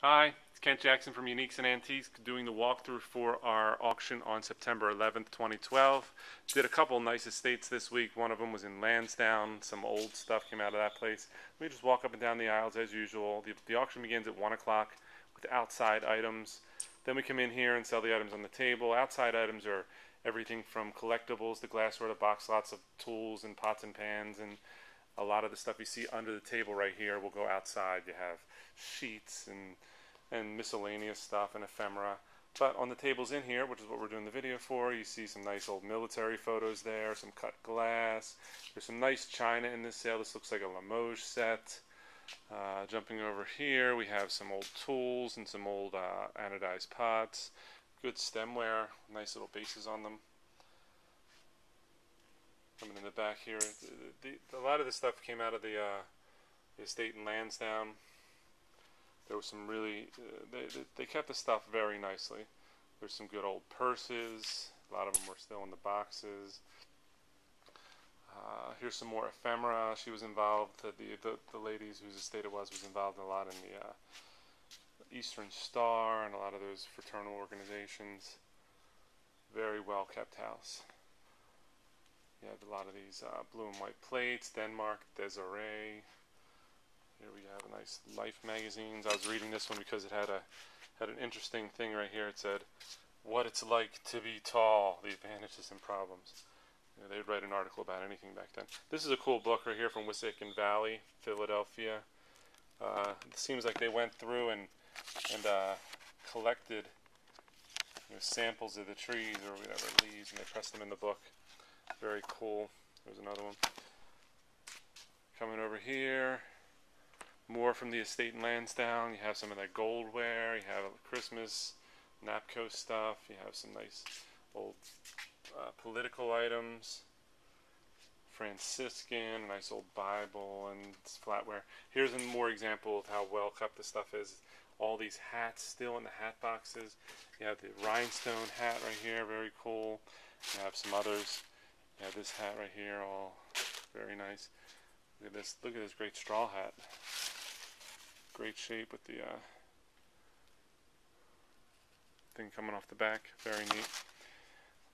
Hi, it's Kent Jackson from Uniques and Antiques doing the walkthrough for our auction on September 11th, 2012. Did a couple nice estates this week. One of them was in Lansdowne. Some old stuff came out of that place. We just walk up and down the aisles as usual. The auction begins at 1 o'clock with outside items. Then we come in here and sell the items on the table. Outside items are everything from collectibles to glassware to box, lots of tools and pots and pans, and a lot of the stuff you see under the table right here will go outside. You have sheets and miscellaneous stuff and ephemera. But on the tables in here, which is what we're doing the video for, you see some nice old military photos there, some cut glass. There's some nice china in this sale. This looks like a Limoges set. Jumping over here, we have some old tools and some old anodized pots. Good stemware, nice little bases on them. Coming in the back here, a lot of this stuff came out of the estate in Lansdowne. There was some really, they kept the stuff very nicely. There's some good old purses. A lot of them were still in the boxes. Here's some more ephemera. She was involved, the ladies whose estate it was involved a lot in the Eastern Star and a lot of those fraternal organizations. Very well kept house. You have a lot of these blue and white plates, Denmark, Desiree. Here we have a nice Life magazines. I was reading this one because it had an interesting thing right here. It said, "What it's like to be tall: the advantages and problems." You know, they'd write an article about anything back then. This is a cool book right here from Wissahickon Valley, Philadelphia. It seems like they went through and collected samples of the trees or whatever leaves, and they pressed them in the book. Very cool. There's another one. Coming over here, more from the estate in Lansdowne. You have some of that goldware. You have Christmas, Napco stuff. You have some nice old political items. Franciscan, nice old Bible, and flatware. Here's a more example of how well kept the stuff is. All these hats still in the hat boxes. You have the rhinestone hat right here, very cool. You have some others. You have this hat right here, all very nice. Look at this great straw hat. Great shape with the thing coming off the back, very neat.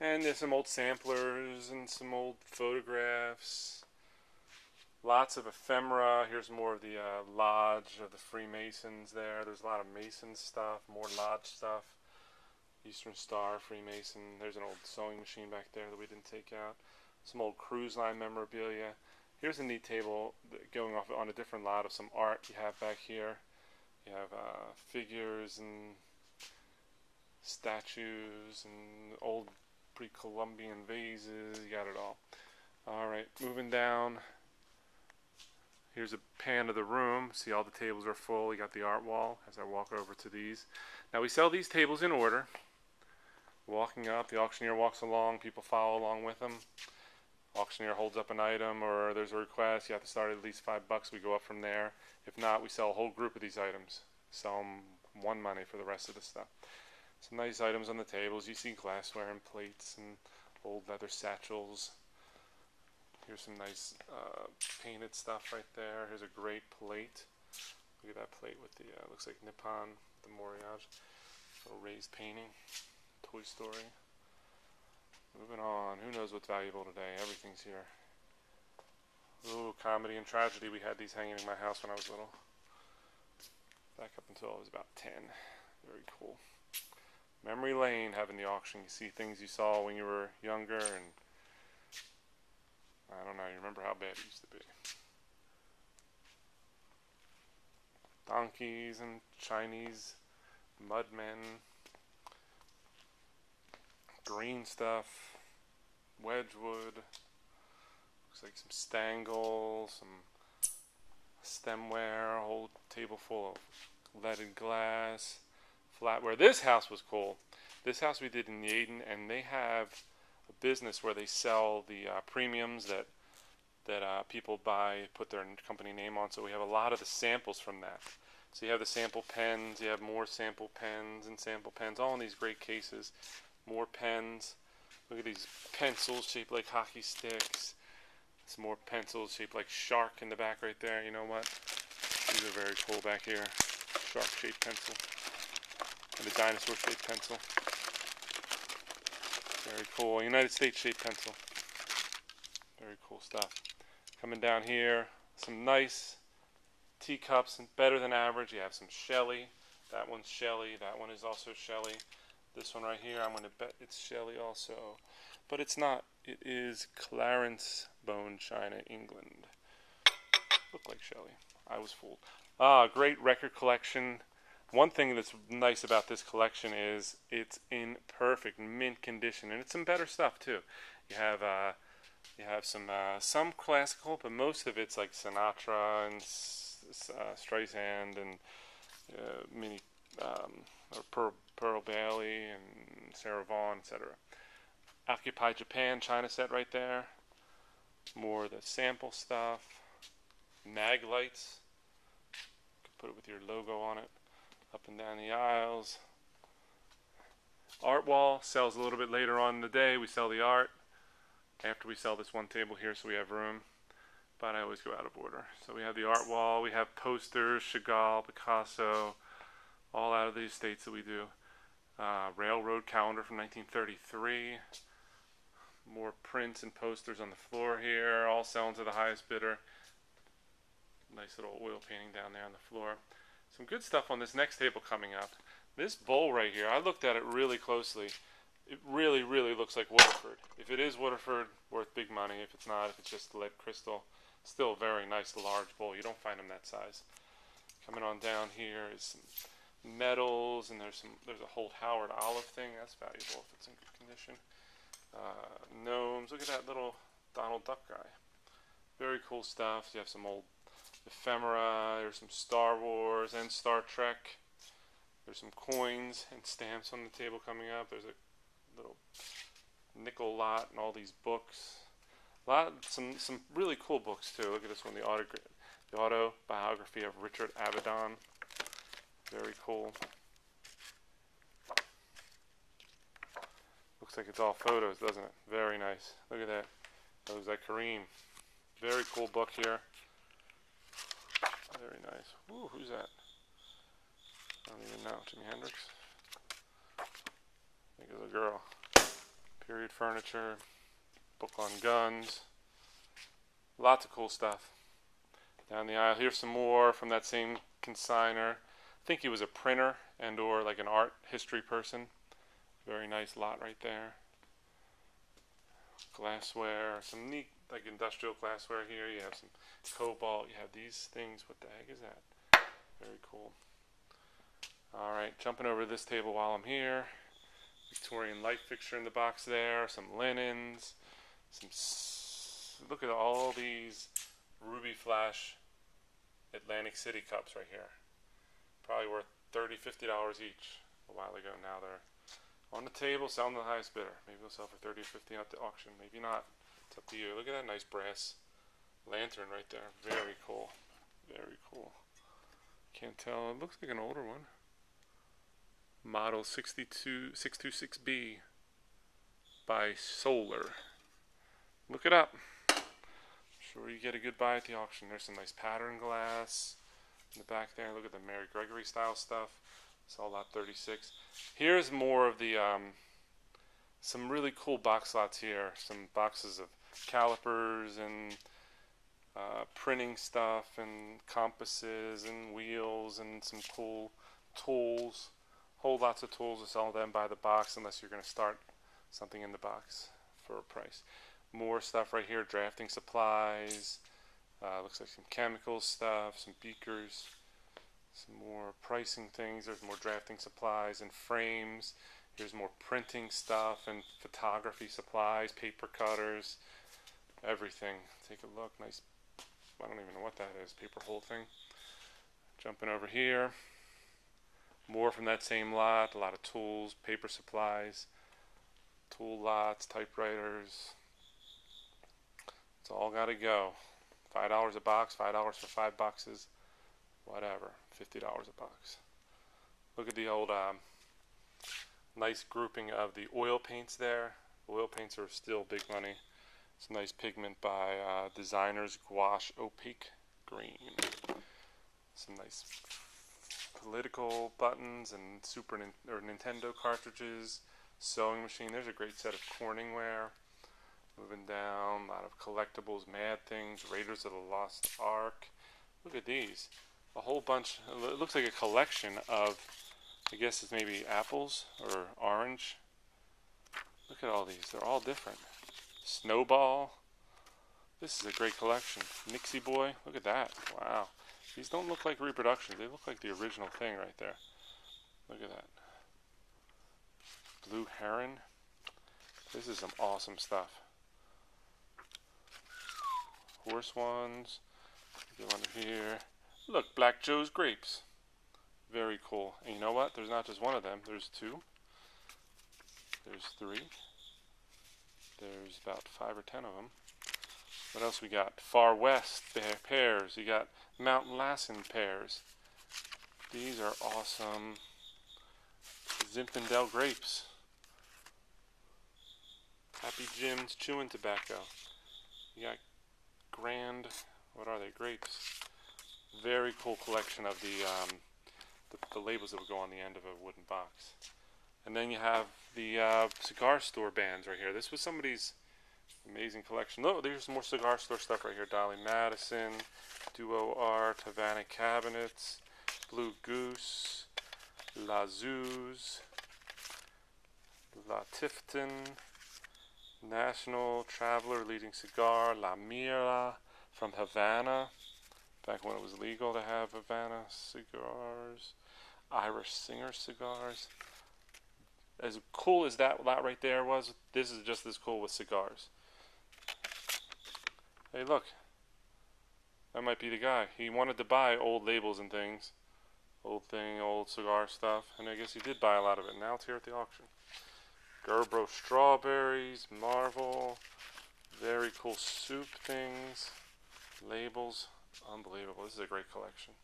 And there's some old samplers and some old photographs. Lots of ephemera. Here's more of the Lodge of the Freemasons there. There's a lot of Mason stuff, more Lodge stuff. Eastern Star, Freemason. There's an old sewing machine back there that we didn't take out. Some old cruise line memorabilia. Here's a neat table going off on a different lot of some art you have back here. You have figures and statues and old pre-Columbian vases. You got it all. Alright, moving down. Here's a pan of the room. See, all the tables are full. You got the art wall as I walk over to these. Now we sell these tables in order. Walking up, the auctioneer walks along, people follow along with him. Auctioneer holds up an item or there's a request, you have to start at least $5, we go up from there. If not, we sell a whole group of these items. Sell them one money for the rest of the stuff. Some nice items on the tables. You see glassware and plates and old leather satchels. Here's some nice painted stuff right there. Here's a great plate. Look at that plate with the, looks like Nippon, the Moriage. Little raised painting. Toy Story. Moving on. Who knows what's valuable today? Everything's here. Ooh, comedy and tragedy. We had these hanging in my house when I was little. Back up until I was about 10. Very cool. Memory lane, having the auction. You see things you saw when you were younger, and I don't know, you remember how bad it used to be. Donkeys and Chinese mudmen. Green stuff. Wedgwood. Looks like some Stangle, some stemware, a whole table full of leaded glass, flatware. This house was cool. This house we did in Yeadon, and they have a business where they sell the premiums that people buy, put their company name on. So we have a lot of the samples from that. So you have the sample pens, you have more sample pens and sample pens, all in these great cases. More pens. Look at these pencils shaped like hockey sticks. Some more pencils shaped like shark in the back right there. You know what? These are very cool back here. shark-shaped pencil and a dinosaur-shaped pencil. Very cool. United States-shaped pencil. Very cool stuff. Coming down here, some nice teacups, better than average. You have some Shelley. That one's Shelley. That one is also Shelley. This one right here, I'm going to bet it's Shelley also. But it's not. It is Clarence Bone China, England. Look like Shelley. I was fooled. Great record collection. One thing that's nice about this collection is it's in perfect mint condition, and it's some better stuff too. You have some classical, but most of it's like Sinatra and Streisand and Pearl Bailey and Sarah Vaughan, etc. Occupy Japan China set right there. More of the sample stuff. Mag lights. You can put it with your logo on it. Up and down the aisles. Art wall sells a little bit later on in the day. We sell the art after we sell this one table here, so we have room. But I always go out of order. So we have the art wall. We have posters, Chagall, Picasso, all out of the estates that we do. Railroad calendar from 1933. More prints and posters on the floor here, all selling to the highest bidder. Nice little oil painting down there on the floor. Some good stuff on this next table coming up. This bowl right here, I looked at it really closely. It really, really looks like Waterford. If it is Waterford, worth big money. If it's not, if it's just lead crystal, still a very nice large bowl. You don't find them that size. Coming on down here is some metals, and there's a whole Howard olive thing. That's valuable if it's in good condition. Gnomes. Look at that little Donald Duck guy. Very cool stuff. You have some old ephemera. There's some Star Wars and Star Trek. There's some coins and stamps on the table coming up. There's a little nickel lot and all these books. Some really cool books too. Look at this one, the autobiography of Richard Avedon. Very cool. Looks like it's all photos, doesn't it? Very nice. Look at that. That was like Kareem. Very cool book here. Very nice. Ooh, who's that? I don't even know. Jimi Hendrix? I think it's a girl. Period furniture. Book on guns. Lots of cool stuff. Down the aisle. Here's some more from that same consigner. I think he was a printer and or like an art history person. Very nice lot right there. Glassware. Some neat like industrial glassware here. You have some cobalt. You have these things. What the heck is that? Very cool. Alright, jumping over to this table while I'm here. Victorian light fixture in the box there. Some linens. Look at all these Ruby Flash Atlantic City cups right here. Probably worth $30, $50 each a while ago. Now they're on the table, selling to the highest bidder. Maybe they'll sell for $30 or $50 at the auction. Maybe not. It's up to you. Look at that nice brass lantern right there. Very cool. Very cool. Can't tell. It looks like an older one. Model 626B by Solar. Look it up. I'm sure you get a good buy at the auction. There's some nice pattern glass in the back there. Look at the Mary Gregory style stuff. It's all lot 36. Here's more of the some really cool box lots here. Some boxes of calipers and printing stuff and compasses and wheels and some cool tools. Whole lots of tools to sell them by the box unless you're going to start something in the box for a price. More stuff right here, drafting supplies. Looks like some chemical stuff, some beakers. Some more pricing things. There's more drafting supplies and frames. Here's more printing stuff and photography supplies, paper cutters, everything. Take a look. Nice. I don't even know what that is. Paper whole thing. Jumping over here. More from that same lot. A lot of tools, paper supplies, tool lots, typewriters. It's all got to go. $5 a box. $5 for 5 boxes. Whatever. $50 a box. Look at the old nice grouping of the oil paints there. Oil paints are still big money. It's a nice pigment by Designer's Gouache Opaque Green. Some nice political buttons and or Nintendo cartridges. Sewing machine. There's a great set of Corningware. Moving down, a lot of collectibles, Mad Things, Raiders of the Lost Ark. Look at these. A whole bunch. It looks like a collection of, I guess it's maybe apples or orange. Look at all these. They're all different. Snowball. This is a great collection. Nixie Boy. Look at that. Wow. These don't look like reproductions. They look like the original thing right there. Look at that. Blue Heron. This is some awesome stuff. Horse ones. Go under here. Look, Black Joe's grapes. Very cool. And you know what? There's not just one of them. There's two. There's three. There's about 5 or 10 of them. What else we got? Far West pears. You got Mount Lassen pears. These are awesome. Zinfandel grapes. Happy Jim's chewing tobacco. You got Grand, what are they? Grapes. Very cool collection of the labels that would go on the end of a wooden box. And then you have the cigar store bands right here. This was somebody's amazing collection. Look, there's more cigar store stuff right here. Dolly Madison, Duo Art, Havana Cabinets, Blue Goose, La Zuz, La Tifton, National Traveler Leading Cigar, La Mira from Havana, back when it was legal to have Havana cigars, Irish Singer cigars. As cool as that lot right there was, this is just as cool with cigars. Hey, look. That might be the guy. He wanted to buy old labels and things. Old cigar stuff. And I guess he did buy a lot of it. Now it's here at the auction. Gerbro strawberries, Marvel. Very cool soup things. Labels. Unbelievable. This is a great collection.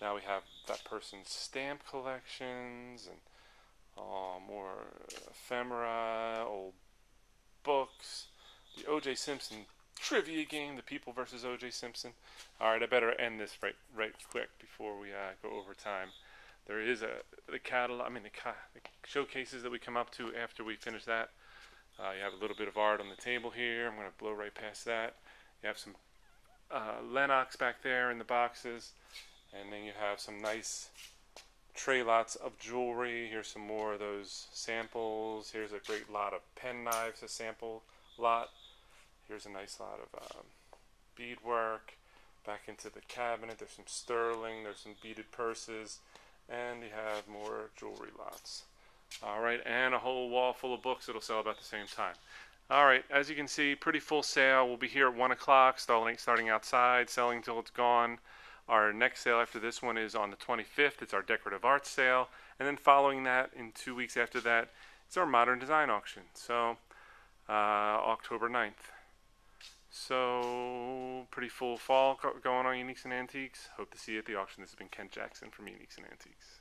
Now we have that person's stamp collections and more ephemera, old books, the O.J. Simpson trivia game, The People versus O.J. Simpson. Alright, I better end this right quick before we go over time. There is the showcases that we come up to after we finish that. You have a little bit of art on the table here. I'm going to blow right past that. You have some Lennox back there in the boxes. And then you have some nice tray lots of jewelry. Here's some more of those samples. Here's a great lot of pen knives, a sample lot. Here's a nice lot of beadwork. Back into the cabinet, there's some sterling, there's some beaded purses, and you have more jewelry lots. Alright, and a whole wall full of books that'll sell about the same time. Alright, as you can see, pretty full sale. We'll be here at 1 o'clock, starting outside, selling until it's gone. Our next sale after this one is on the 25th. It's our decorative arts sale. And then following that, in 2 weeks after that, it's our modern design auction. So, October 9th. So, pretty full fall going on Uniques and Antiques. Hope to see you at the auction. This has been Kent Jackson from Uniques and Antiques.